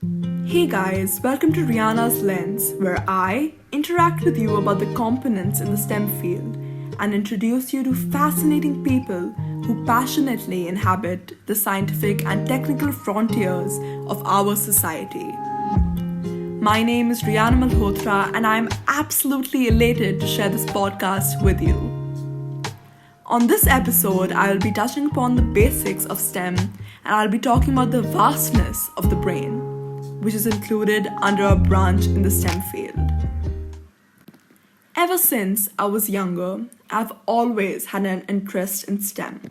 Hey guys, welcome to Rihanna's Lens, where I interact with you about the components in the STEM field and introduce you to fascinating people who passionately inhabit the scientific and technical frontiers of our society. My name is Rihanna Malhotra and I'm absolutely elated to share this podcast with you. On this episode, I will be touching upon the basics of STEM and I'll be talking about the vastness of the brain, which is included under a branch in the STEM field. Ever since I was younger, I've always had an interest in STEM.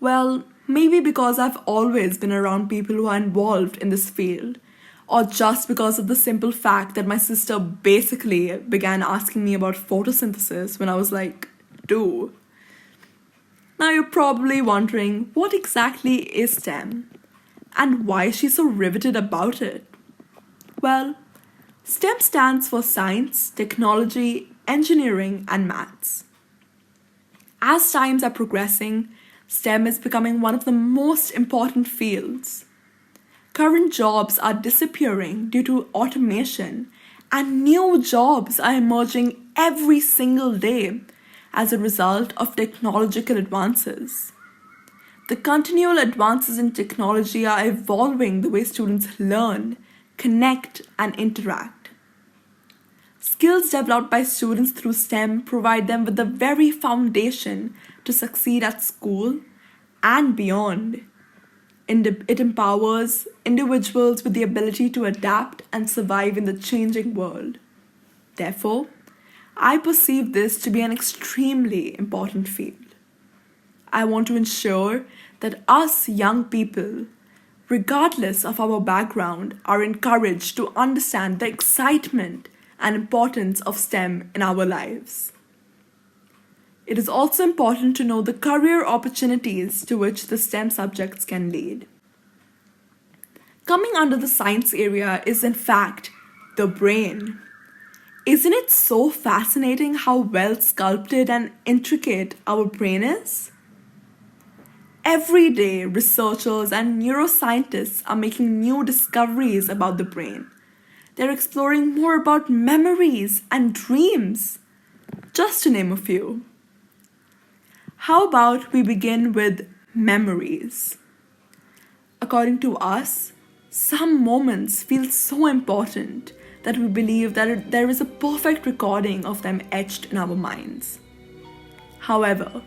Well, maybe because I've always been around people who are involved in this field, or just because of the simple fact that my sister basically began asking me about photosynthesis when I was like 2. Now you're probably wondering, what exactly is STEM? And why is she so riveted about it? Well, STEM stands for science, technology, engineering, and maths. As times are progressing, STEM is becoming one of the most important fields. Current jobs are disappearing due to automation, and new jobs are emerging every single day as a result of technological advances. The continual advances in technology are evolving the way students learn, connect, and interact. Skills developed by students through STEM provide them with the very foundation to succeed at school and beyond. It empowers individuals with the ability to adapt and survive in the changing world. Therefore, I perceive this to be an extremely important field. I want to ensure that us young people, regardless of our background, are encouraged to understand the excitement and importance of STEM in our lives. It is also important to know the career opportunities to which the STEM subjects can lead. Coming under the science area is in fact the brain. Isn't it so fascinating how well sculpted and intricate our brain is? Every day, researchers and neuroscientists are making new discoveries about the brain. They're exploring more about memories and dreams, just to name a few. How about we begin with memories? According to us, some moments feel so important that we believe that there is a perfect recording of them etched in our minds. However,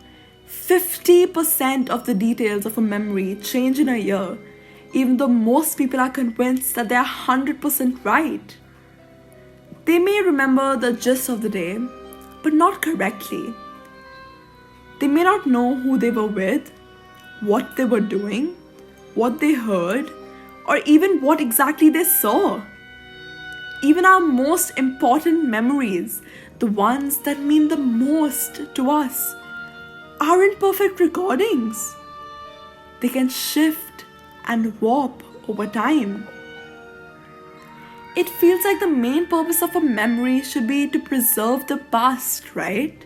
50% of the details of a memory change in a year, even though most people are convinced that they are 100% right. They may remember the gist of the day, but not correctly. They may not know who they were with, what they were doing, what they heard, or even what exactly they saw. Even our most important memories, the ones that mean the most to us, aren't perfect recordings. They can shift and warp over time. It feels like the main purpose of a memory should be to preserve the past, right?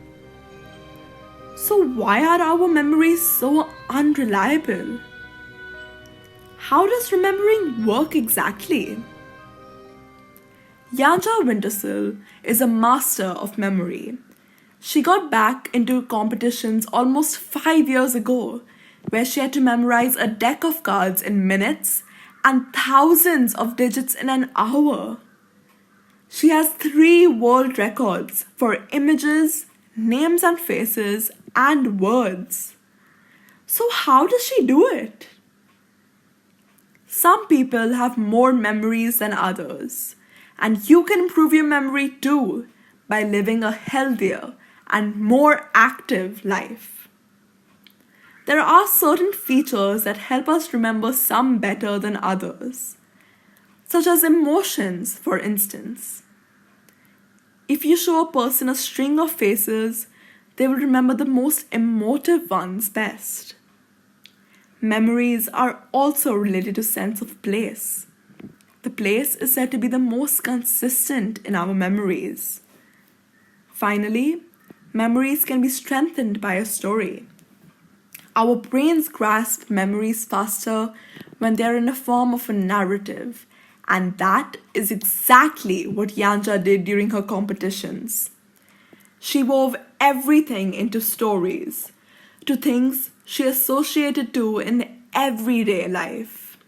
So why are our memories so unreliable? How does remembering work exactly? Yanja Wintersill is a master of memory. She got back into competitions almost 5 years ago, where she had to memorize a deck of cards in minutes and thousands of digits in an hour. She has 3 world records for images, names and faces, and words. So how does she do it? Some people have more memories than others, and you can improve your memory too by living a healthier and more active life. There are certain features that help us remember some better than others, such as emotions, for instance. If you show a person a string of faces, they will remember the most emotive ones best. Memories are also related to sense of place. The place is said to be the most consistent in our memories. Finally, memories can be strengthened by a story. Our brains grasp memories faster when they are in the form of a narrative And that is exactly what Yanja did during her competitions. She wove everything into stories, to things she associated to in everyday life.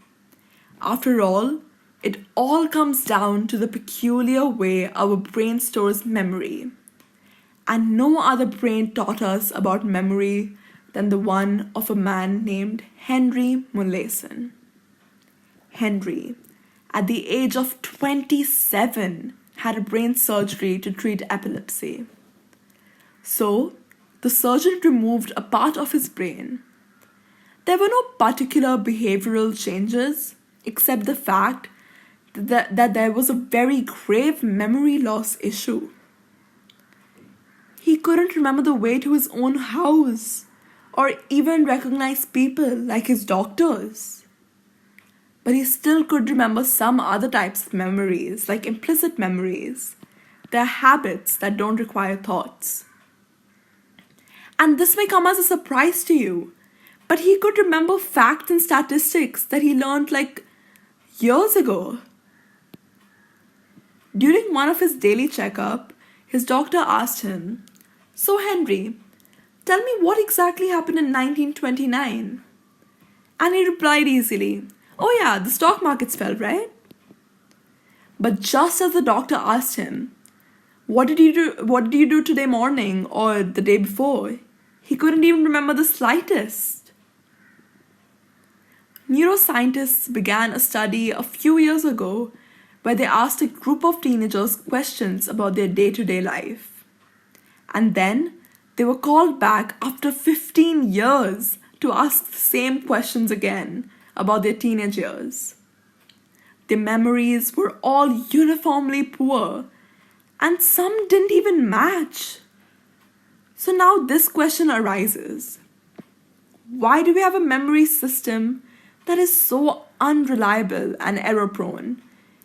After all, it all comes down to the peculiar way our brain stores memory. And no other brain taught us about memory than the one of a man named Henry Molaison. Henry, at the age of 27, had a brain surgery to treat epilepsy. So, the surgeon removed a part of his brain. There were no particular behavioral changes, except the fact that there was a very grave memory loss issue. He couldn't remember the way to his own house, or even recognize people like his doctors. But he still could remember some other types of memories, like implicit memories. They're habits that don't require thoughts. And this may come as a surprise to you, but he could remember facts and statistics that he learned like years ago. During one of his daily checkup, his doctor asked him, "So Henry, tell me what exactly happened in 1929? And he replied easily, "Oh yeah, the stock markets fell, right?" But just as the doctor asked him, What did you do today morning or the day before?" he couldn't even remember the slightest. Neuroscientists began a study a few years ago where they asked a group of teenagers questions about their day-to-day life. And then they were called back after 15 years to ask the same questions again about their teenage years. Their memories were all uniformly poor, and some didn't even match. So now this question arises. Why do we have a memory system that is so unreliable and error-prone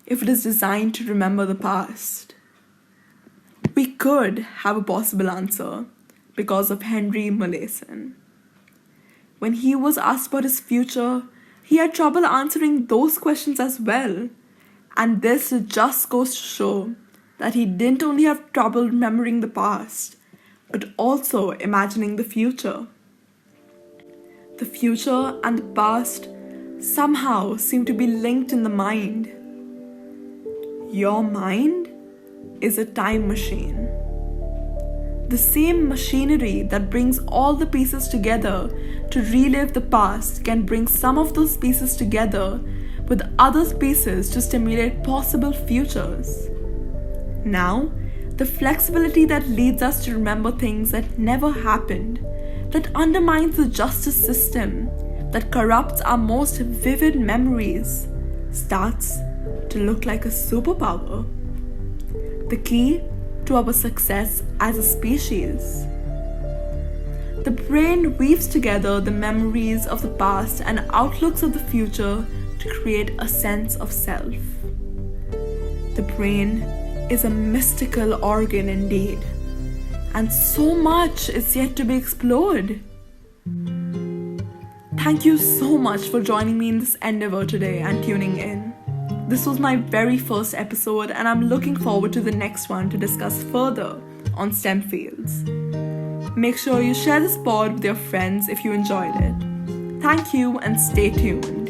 if it is designed to remember the past? We could have a possible answer because of Henry Molaison. When he was asked about his future, he had trouble answering those questions as well. And this just goes to show that he didn't only have trouble remembering the past, but also imagining the future. The future and the past somehow seem to be linked in the mind. Your mind is a time machine. The same machinery that brings all the pieces together to relive the past can bring some of those pieces together with other pieces to stimulate possible futures. Now, the flexibility that leads us to remember things that never happened, that undermines the justice system, that corrupts our most vivid memories, starts to look like a superpower. The key to our success as a species. The brain weaves together the memories of the past and outlooks of the future to create a sense of self. The brain is a mystical organ indeed, and so much is yet to be explored. Thank you so much for joining me in this endeavor today and tuning in. This was my very first episode, and I'm looking forward to the next one to discuss further on STEM fields. Make sure you share this pod with your friends if you enjoyed it. Thank you and stay tuned.